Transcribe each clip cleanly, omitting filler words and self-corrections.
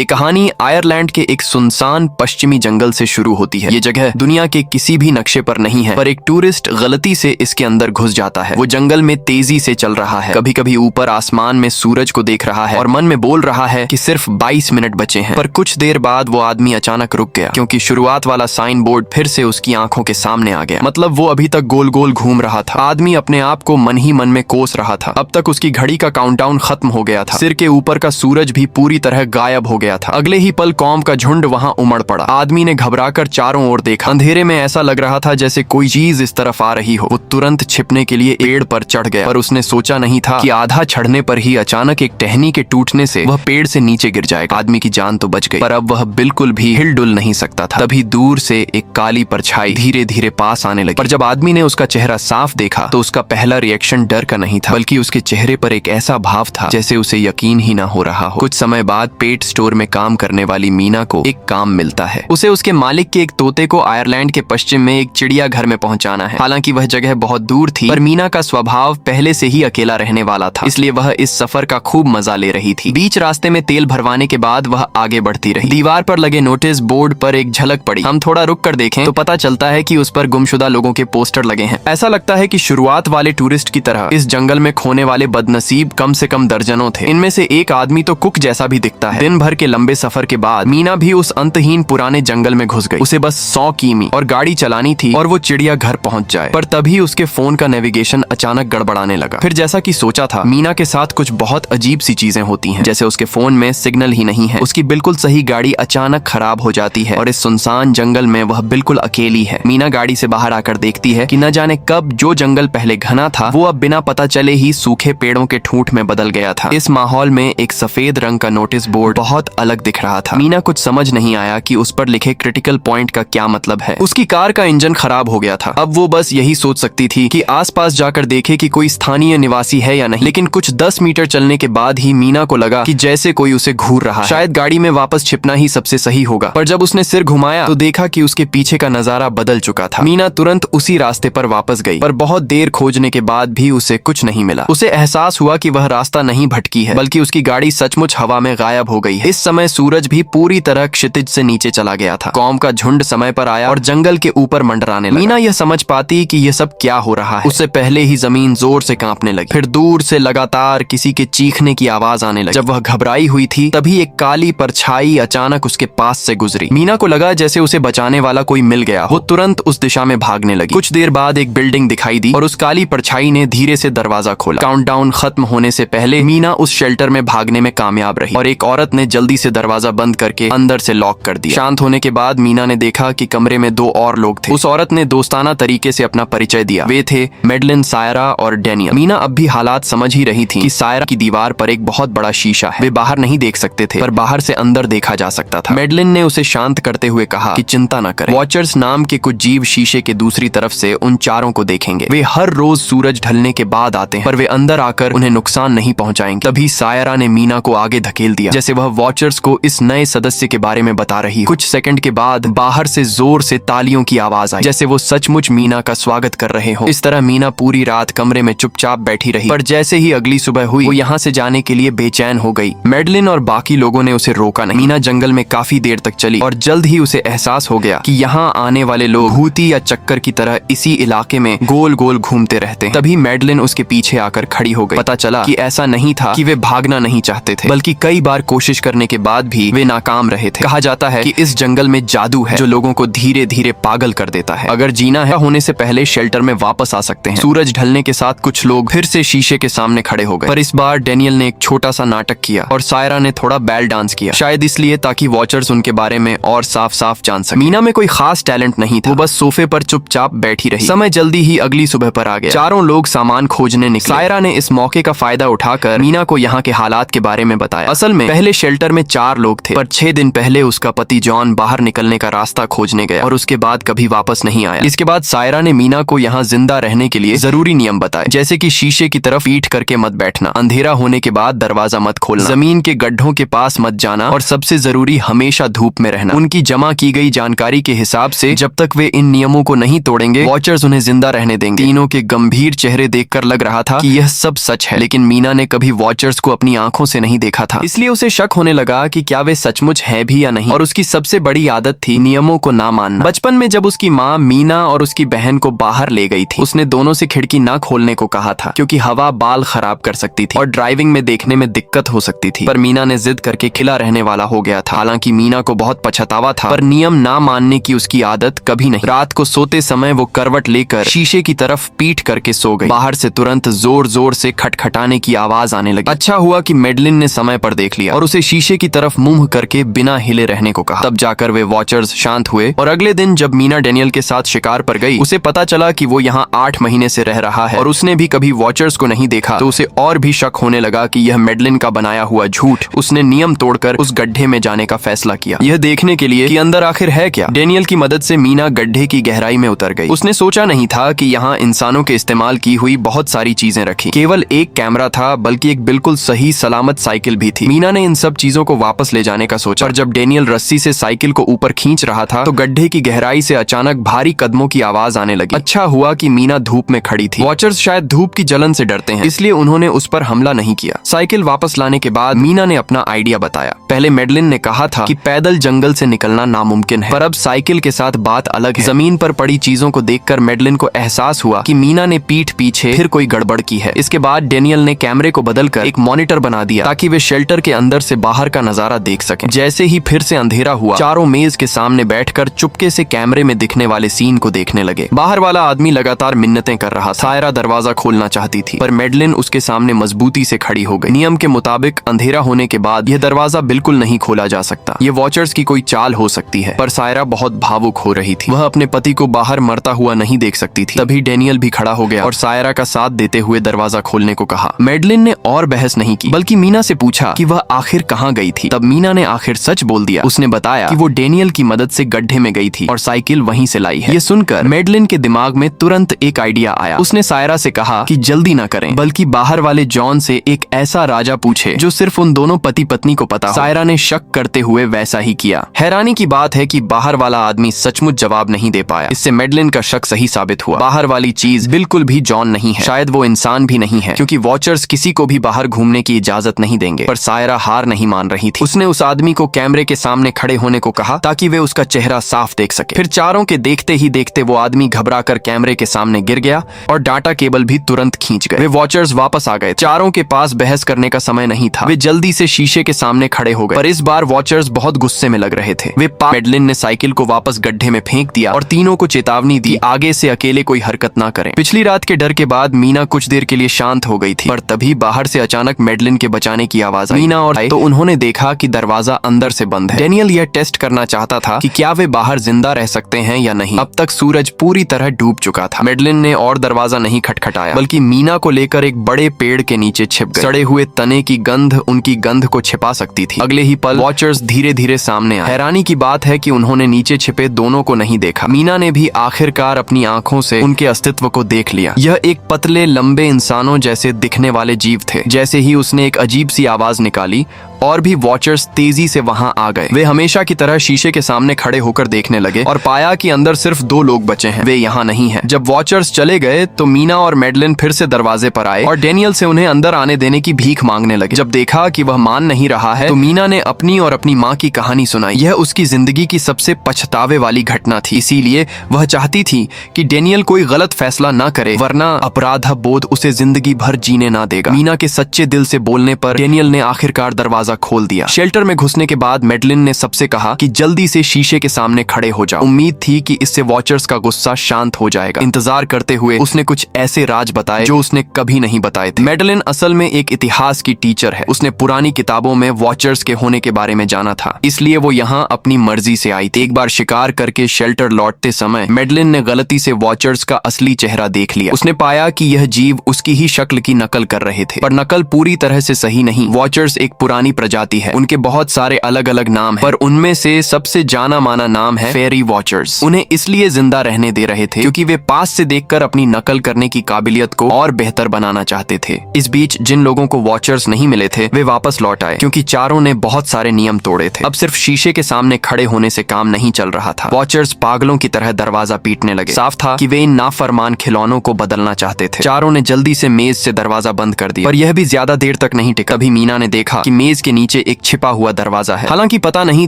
ये कहानी आयरलैंड के एक सुनसान पश्चिमी जंगल से शुरू होती है। ये जगह दुनिया के किसी भी नक्शे पर नहीं है, पर एक टूरिस्ट गलती से इसके अंदर घुस जाता है। वो जंगल में तेजी से चल रहा है, कभी कभी ऊपर आसमान में सूरज को देख रहा है और मन में बोल रहा है कि सिर्फ 22 मिनट बचे हैं। पर कुछ देर बाद वो आदमी अचानक रुक गया, क्योंकि शुरुआत वाला साइन बोर्ड फिर से उसकी आंखों के सामने आ गया। मतलब वो अभी तक गोल गोल घूम रहा था। आदमी अपने आप को मन ही मन में कोस रहा था। अब तक उसकी घड़ी का काउंटडाउन खत्म हो गया था। सिर के ऊपर का सूरज भी पूरी तरह गायब हो गया था। अगले ही पल कौम का झुंड वहां उमड़ पड़ा। आदमी ने घबराकर चारों ओर देखा। अंधेरे में ऐसा लग रहा था जैसे कोई चीज इस तरफ आ रही हो। वो तुरंत छिपने के लिए पेड़ पर चढ़ गया, पर उसने सोचा नहीं था कि आधा चढ़ने पर ही अचानक एक टहनी के टूटने से वह पेड़ से नीचे गिर जाएगा। आदमी की जान तो बच गई, पर अब वह बिल्कुल भी हिल-डुल नहीं सकता था। तभी दूर से एक काली परछाई धीरे धीरे पास आने लगी। पर जब आदमी ने उसका चेहरा साफ देखा तो उसका पहला रिएक्शन डर का नहीं था, बल्कि उसके चेहरे पर एक ऐसा भाव था जैसे उसे यकीन ही ना हो रहा हो। कुछ समय बाद पेट स्टोर में काम करने वाली मीना को एक काम मिलता है। उसे उसके मालिक के एक तोते को आयरलैंड के पश्चिम में एक चिड़ियाघर में पहुंचाना है। हालांकि वह जगह बहुत दूर थी, पर मीना का स्वभाव पहले से ही अकेला रहने वाला था, इसलिए वह इस सफर का खूब मजा ले रही थी। बीच रास्ते में तेल भरवाने के बाद वह आगे बढ़ती रही। दीवार पर लगे नोटिस बोर्ड पर एक झलक पड़ी। हम थोड़ा रुक कर देखें तो पता चलता है कि उस पर गुमशुदा लोगों के पोस्टर लगे हैं। ऐसा लगता है कि शुरुआत वाले टूरिस्ट की तरह इस जंगल में खोने वाले बदनसीब कम से कम दर्जनों थे। इनमें से एक आदमी तो कुक जैसा भी दिखता है। दिन भर के लंबे सफर के बाद मीना भी उस अंतहीन पुराने जंगल में घुस गई। उसे बस 100 किमी और गाड़ी चलानी थी और वो चिड़ियाघर पहुंच जाए। पर तभी उसके फोन का नेविगेशन अचानक गड़बड़ाने लगा। फिर जैसा कि सोचा था, मीना के साथ कुछ बहुत अजीब सी चीजें होती हैं। जैसे उसके फोन में सिग्नल ही नहीं है, उसकी बिल्कुल सही गाड़ी अचानक खराब हो जाती है और इस सुनसान जंगल में वह बिल्कुल अकेली है। मीना गाड़ी से बाहर आकर देखती है कि न जाने कब जो जंगल पहले घना था वो अब बिना पता चले ही सूखे पेड़ों के ठूंठ में बदल गया था। इस माहौल में एक सफेद रंग का नोटिस बोर्ड बहुत अलग दिख रहा था। मीना कुछ समझ नहीं आया कि उस पर लिखे क्रिटिकल पॉइंट का क्या मतलब है। उसकी कार का इंजन खराब हो गया था। अब वो बस यही सोच सकती थी कि आसपास जाकर देखे कि कोई स्थानीय निवासी है या नहीं। लेकिन कुछ 10 मीटर चलने के बाद ही मीना को लगा कि जैसे कोई उसे घूर रहा है। शायद गाड़ी में वापस छिपना ही सबसे सही होगा। पर जब उसने सिर घुमाया तो देखा कि उसके पीछे का नजारा बदल चुका था। मीना तुरंत उसी रास्ते पर वापस गई, पर बहुत देर खोजने के बाद भी उसे कुछ नहीं मिला। उसे एहसास हुआ कि वह रास्ता नहीं भटकी है, बल्कि उसकी गाड़ी सचमुच हवा में गायब हो गई है। इस समय सूरज भी पूरी तरह क्षितिज से नीचे चला गया था। कौम का झुंड समय पर आया और जंगल के ऊपर मंडराने लगा। मीना यह समझ पाती कि यह सब क्या हो रहा है, उससे पहले ही जमीन जोर से कांपने लगी। फिर दूर से लगातार किसी के चीखने की आवाज आने लगी। जब वह घबराई हुई थी तभी एक काली परछाई अचानक उसके पास से गुजरी। मीना को लगा जैसे उसे बचाने वाला कोई मिल गया। वो तुरंत उस दिशा में भागने लगी। कुछ देर बाद एक बिल्डिंग दिखाई दी और उस काली परछाई ने धीरे से दरवाजा खोला। काउंटडाउन खत्म होने से पहले मीना उस शेल्टर में भागने में कामयाब रही और एक औरत ने जल्दी से दरवाजा बंद करके अंदर से लॉक कर दिया। शांत होने के बाद मीना ने देखा कि कमरे में 2 और लोग थे। उस औरत ने दोस्ताना तरीके से अपना परिचय दिया। वे थे मैडलिन, सायरा और डेनियल। मीना अब भी हालात समझ ही रही थी कि सायरा की दीवार पर एक बहुत बड़ा शीशा है। वे बाहर नहीं देख सकते थे, पर बाहर से अंदर देखा जा सकता था। मैडलिन ने उसे शांत करते हुए कहा कि चिंता न करें, वॉचर्स नाम के कुछ जीव शीशे के दूसरी तरफ से उन चारों को देखेंगे। वे हर रोज सूरज ढलने के बाद आते हैं, पर वे अंदर आकर उन्हें नुकसान नहीं पहुंचाएंगे। तभी सायरा ने मीना को आगे धकेल दिया, जैसे वह वॉचर्स को इस नए सदस्य के बारे में बता रही। कुछ सेकंड के बाद बाहर से जोर से तालियों की आवाज आई, जैसे वो सचमुच मीना का स्वागत कर रहे हो। इस तरह मीना पूरी रात कमरे में चुपचाप बैठी रही, पर जैसे ही अगली सुबह हुई वो यहाँ से जाने के लिए बेचैन हो गई। मैडलिन और बाकी लोगों ने उसे रोका नहीं। मीना जंगल में काफी देर तक चली और जल्द ही उसे एहसास हो गया कि यहाँ आने वाले लोग भूती या चक्कर की तरह इसी इलाके में गोल गोल घूमते रहते हैं। तभी मैडलिन उसके पीछे आकर खड़ी हो गई। पता चला कि ऐसा नहीं था कि वे भागना नहीं चाहते थे, बल्कि कई बार कोशिश करने के बाद भी वे नाकाम रहे थे। कहा जाता है कि इस जंगल में जादू है जो लोगों को धीरे धीरे पागल कर देता है। अगर जीना है होने से पहले शेल्टर में वापस आ सकते हैं। सूरज ढलने के साथ कुछ लोग फिर से शीशे के सामने खड़े हो गए, पर इस बार डेनियल ने एक छोटा सा नाटक किया और सायरा ने थोड़ा बैल डांस किया, शायद इसलिए ताकि वॉचर्स उनके बारे में और साफ साफ जान सके। मीना में कोई खास टैलेंट नहीं था, वो बस सोफे पर चुपचाप बैठी रही। समय जल्दी ही अगली सुबह पर आ गया। चारों लोग सामान खोजने निकले। सायरा ने इस मौके का फायदा उठाकर मीना को यहाँ के हालात के बारे में बताया। असल में पहले शेल्टर में 4 लोग थे, पर 6 दिन पहले उसका पति जॉन बाहर निकलने का रास्ता खोजने गया और उसके बाद कभी वापस नहीं आया। इसके बाद सायरा ने मीना को यहाँ जिंदा रहने के लिए जरूरी नियम बताए, जैसे कि शीशे की तरफ पीठ करके मत बैठना, अंधेरा होने के बाद दरवाजा मत खोलना, जमीन के गड्ढों के पास मत जाना और सबसे जरूरी हमेशा धूप में रहना। उनकी जमा की गई जानकारी के हिसाब से जब तक वे इन नियमों को नहीं तोड़ेंगे वॉचर्स उन्हें जिंदा रहने देंगे। तीनों के गंभीर चेहरे देखकर लग रहा था कि यह सब सच है, लेकिन मीना ने कभी वॉचर्स को अपनी आंखों से नहीं देखा था, इसलिए उसे शक होने लगा लगा कि क्या वे सचमुच हैं भी या नहीं। और उसकी सबसे बड़ी आदत थी नियमों को ना मानना। बचपन में जब उसकी माँ मीना और उसकी बहन को बाहर ले गई थी, उसने दोनों से खिड़की ना खोलने को कहा था क्योंकि हवा बाल खराब कर सकती थी और ड्राइविंग में देखने में दिक्कत हो सकती थी। पर मीना ने जिद करके खिला रहने वाला हो गया था। हालांकि मीना को बहुत पछतावा था, पर नियम ना मानने की उसकी आदत कभी नहीं। रात को सोते समय वो करवट लेकर शीशे की तरफ पीठ करके सो गई। बाहर से तुरंत जोर जोर से खटखटाने की आवाज आने लगी। अच्छा हुआ कि मेडलिन ने समय पर देख लिया और उसे शीशे की तरफ मुंह करके बिना हिले रहने को कहा। तब जाकर वे वॉचर्स शांत हुए और अगले दिन जब मीना डेनियल के साथ शिकार पर गई, उसे पता चला कि वो यहाँ 8 महीने से रह रहा है और उसने भी कभी वॉचर्स को नहीं देखा। तो उसे और भी शक होने लगा कि यह मेडलिन का बनाया हुआ झूठ। उसने नियम तोड़कर उस गड्ढे में जाने का फैसला किया, यह देखने के लिए कि अंदर आखिर है क्या। डेनियल की मदद से मीना गड्ढे की गहराई में उतर गई। उसने सोचा नहीं था कि यहाँ इंसानों के इस्तेमाल की हुई बहुत सारी चीजें रखी। केवल एक कैमरा था, बल्कि एक बिल्कुल सही सलामत साइकिल भी थी। मीना ने इन सब चीजों को वापस ले जाने का सोचा और जब डेनियल रस्सी से साइकिल को ऊपर खींच रहा था तो गड्ढे की गहराई से अचानक भारी कदमों की आवाज आने लगी। अच्छा हुआ कि मीना धूप में खड़ी थी। वॉचर्स शायद धूप की जलन से डरते हैं, इसलिए उन्होंने उस पर हमला नहीं किया। साइकिल वापस लाने के बाद मीना ने अपना आइडिया बताया। पहले मेडलिन ने कहा था कि पैदल जंगल से निकलना नामुमकिन है, पर अब साइकिल के साथ बात अलग है। जमीन पर पड़ी चीजों को देखकर मेडलिन को एहसास हुआ कि मीना ने पीठ पीछे फिर कोई गड़बड़ की है। इसके बाद डेनियल ने कैमरे को बदलकर एक मॉनिटर बना दिया ताकि वे शेल्टर के अंदर से बाहर का नजारा देख सकें। जैसे ही फिर से अंधेरा हुआ, चारों मेज के सामने बैठकर चुपके से कैमरे में दिखने वाले सीन को देखने लगे। बाहर वाला आदमी लगातार मिन्नतें कर रहा था। सायरा दरवाजा खोलना चाहती थी, पर मेडलिन उसके सामने मजबूती से खड़ी हो गई। नियम के मुताबिक अंधेरा होने के बाद यह दरवाजा बिल्कुल नहीं खोला जा सकता। ये वॉचर्स की कोई चाल हो सकती है, पर सायरा बहुत भावुक हो रही थी। वह अपने पति को बाहर मरता हुआ नहीं देख सकती थी। तभी डेनियल भी खड़ा हो गया और सायरा का साथ देते हुए दरवाजा खोलने को कहा। मेडलिन ने और बहस नहीं की, बल्कि मीना से पूछा कि वह आखिर कहाँ गई थी। तब मीना ने आखिर सच बोल दिया। उसने बताया कि वो डेनियल की मदद से गड्ढे में गई थी और साइकिल वहीं से लाई है। ये सुनकर मेडलिन के दिमाग में तुरंत एक आइडिया आया। उसने सायरा से कहा कि जल्दी न करें, बल्कि बाहर वाले जॉन से एक ऐसा राजा पूछे जो सिर्फ उन दोनों पति पत्नी को पता हो। सायरा ने शक करते हुए वैसा ही किया। हैरानी की बात है कि बाहर वाला आदमी सचमुच जवाब नहीं दे पाया। इससे मेडलिन का शक सही साबित हुआ। बाहर वाली चीज बिल्कुल भी जॉन नहीं है, शायद वो इंसान भी नहीं है, क्योंकि वॉचर्स किसी को भी बाहर घूमने की इजाजत नहीं देंगे। पर सायरा हार नहीं मान रही थी। उसने उस आदमी को कैमरे के सामने खड़े होने को कहा ताकि वे उसका चेहरा साफ देख सके। फिर चारों के देखते ही देखते वो आदमी घबराकर कैमरे के सामने गिर गया और डाटा केबल भी तुरंत खींच गए। वे वॉचर्स वापस आ गए। चारों के पास बहस करने का समय नहीं था। वे जल्दी से शीशे के सामने खड़े हो गए, पर इस बार वॉचर्स बहुत गुस्से में लग रहे थे। वे मेडलिन ने साइकिल को वापस गड्ढे में फेंक दिया और तीनों को चेतावनी दी आगे से अकेले कोई हरकत ना करें। पिछली रात के डर के बाद मीना कुछ देर के लिए शांत हो गई थी, पर तभी बाहर से अचानक मेडलिन के बचाने की आवाज आई। मीना और तो उन्होंने देखा कि दरवाजा अंदर से बंद है। डेनियल यह टेस्ट करना चाहता था कि क्या वे बाहर जिंदा रह सकते हैं या नहीं। अब तक सूरज पूरी तरह डूब चुका था। मेडलिन ने और दरवाजा नहीं खटखटाया, बल्कि मीना को लेकर एक बड़े पेड़ के नीचे छिप गए। सड़े हुए तने की गंध उनकी गंध को छिपा सकती थी। अगले ही पल वॉचर्स धीरे धीरे सामने आए। हैरानी की बात है कि उन्होंने नीचे छिपे दोनों को नहीं देखा। मीना ने भी आखिरकार अपनी आंखों से उनके अस्तित्व को देख लिया। यह एक पतले लंबे इंसानों जैसे दिखने वाले जीव थे। जैसे ही उसने एक अजीब सी आवाज निकाली और भी वॉचर्स तेजी से वहां आ गए। वे हमेशा की तरह शीशे के सामने खड़े होकर देखने लगे और पाया कि अंदर सिर्फ 2 लोग बचे हैं। वे यहाँ नहीं हैं। जब वॉचर्स चले गए तो मीना और मेडलिन फिर से दरवाजे पर आए और डेनियल से उन्हें अंदर आने देने की भीख मांगने लगे। जब देखा कि वह मान नहीं रहा है तो मीना ने अपनी और अपनी माँ की कहानी सुनाई। यह उसकी जिंदगी की सबसे पछतावे वाली घटना थी, इसीलिए वह चाहती थी कि डेनियल कोई गलत फैसला न करे, वरना अपराध बोध उसे जिंदगी भर जीने ना देगा। मीना के सच्चे दिल से बोलने पर डेनियल ने आखिरकार दरवाजा खोल दिया। शेल्टर में घुसने के बाद मेडलिन ने सबसे कहा कि जल्दी से शीशे के सामने खड़े हो जाओ। उम्मीद थी कि इससे वॉचर्स का गुस्सा शांत हो जाएगा। इंतजार करते हुए उसने कुछ ऐसे राज बताए जो उसने कभी नहीं बताए थे। मेडलिन असल में एक इतिहास की टीचर है। उसने पुरानी किताबों में वॉचर्स के होने के बारे में जाना था, इसलिए वो यहाँ अपनी मर्जी से आई थी। एक बार शिकार करके शेल्टर लौटते समय मेडलिन ने गलती से वॉचर्स का असली चेहरा देख लिया। उसने पाया कि यह जीव उसकी ही शक्ल की नकल कर रहे थे, पर नकल पूरी तरह से सही नहीं। वॉचर्स एक पुरानी प्रजाति है। उनके बहुत सारे अलग अलग नाम हैं, पर उनमें से सबसे जाना माना नाम है फेरी वॉचर्स। उन्हें इसलिए जिंदा रहने दे रहे थे क्योंकि वे पास से देखकर अपनी नकल करने की काबिलियत को और बेहतर बनाना चाहते थे। इस बीच जिन लोगों को वॉचर्स नहीं मिले थे वे वापस लौट आए, क्योंकि चारों ने बहुत सारे नियम तोड़े थे। अब सिर्फ शीशे के सामने खड़े होने से काम नहीं चल रहा था। वॉचर्स पागलों की तरह दरवाजा पीटने लगे। साफ था कि वे इन नाफरमान खिलौनों को बदलना चाहते थे। चारों ने जल्दी से मेज से दरवाजा बंद कर दिया, पर यह भी ज्यादा देर तक नहीं टिका। तभी मीना ने देखा कि मेज के के नीचे एक छिपा हुआ दरवाजा है। हालांकि पता नहीं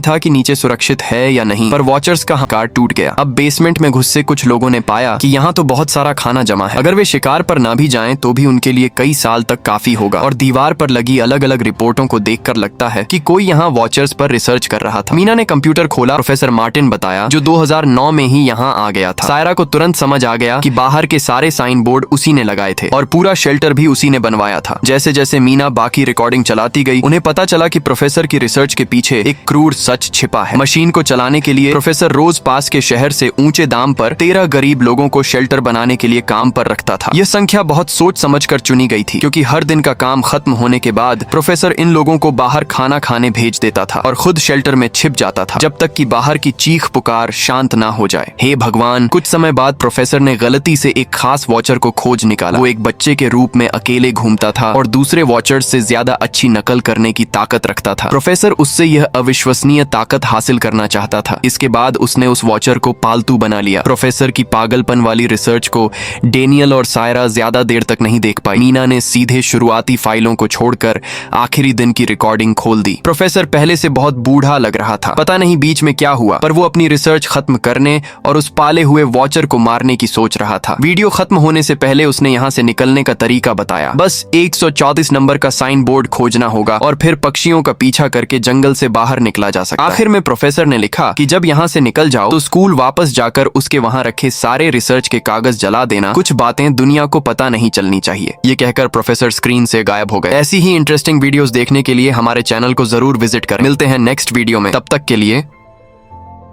था कि नीचे सुरक्षित है या नहीं, पर वॉचर्स का हकार टूट गया। अब बेसमेंट में घुसे कुछ लोगों ने पाया कि यहाँ तो बहुत सारा खाना जमा है। अगर वे शिकार पर ना भी जाएं तो भी उनके लिए कई साल तक काफी होगा। और दीवार पर लगी अलग अलग रिपोर्टों को देखकर लगता है कि कोई यहाँ वॉचर्स पर रिसर्च कर रहा था। मीना ने कंप्यूटर खोला। प्रोफेसर मार्टिन बताया, जो 2009 में ही यहाँ आ गया था। सायरा को तुरंत समझ आ गया कि बाहर के सारे साइन बोर्ड उसी ने लगाए थे और पूरा शेल्टर भी उसी ने बनवाया था। जैसे जैसे मीना बाकी रिकॉर्डिंग चलाती गई, उन्हें पता चला कि प्रोफेसर की रिसर्च के पीछे एक क्रूर सच छिपा है। मशीन को चलाने के लिए प्रोफेसर रोज पास के शहर से ऊंचे दाम पर 13 गरीब लोगों को शेल्टर बनाने के लिए काम पर रखता था। यह संख्या बहुत सोच समझकर चुनी गई थी, क्योंकि हर दिन का काम खत्म होने के बाद प्रोफेसर इन लोगों को बाहर खाना खाने भेज देता था और खुद शेल्टर में छिप जाता था, जब तक कि बाहर की चीख पुकार शांत ना हो जाए। हे भगवान! कुछ समय बाद प्रोफेसर ने गलती से एक खास वॉचर को खोज निकाला। वो एक बच्चे के रूप में अकेले घूमता था और दूसरे वॉचर्स से ज्यादा अच्छी नकल करने की ताकत रखता था। प्रोफेसर उससे यह अविश्वसनीय ताकत हासिल करना चाहता था। इसके बाद उसने उस वॉचर को पालतू बना लिया। प्रोफेसर की पागलपन वाली रिसर्च को डेनियल और सायरा ज्यादा देर तक नहीं देख पाई। मीना ने सीधे शुरुआती फाइलों को छोड़कर आखिरी दिन की रिकॉर्डिंग खोल दी। प्रोफेसर पहले से बहुत बूढ़ा लग रहा था। पता नहीं बीच में क्या हुआ, पर वो अपनी रिसर्च खत्म करने और उस पाले हुए वॉचर को मारने की सोच रहा था। वीडियो खत्म होने से पहले उसने यहाँ से निकलने का तरीका बताया। बस 134 नंबर का साइन बोर्ड खोजना होगा और फिर पक्षियों का पीछा करके जंगल से बाहर निकला जा सकता है। आखिर में प्रोफेसर ने लिखा कि जब यहाँ से निकल जाओ तो स्कूल वापस जाकर उसके वहाँ रखे सारे रिसर्च के कागज जला देना। कुछ बातें दुनिया को पता नहीं चलनी चाहिए। ये कहकर प्रोफेसर स्क्रीन से गायब हो गए। ऐसी ही इंटरेस्टिंग वीडियोस देखने के लिए हमारे चैनल को जरूर विजिट करें। मिलते हैं नेक्स्ट वीडियो में, तब तक के लिए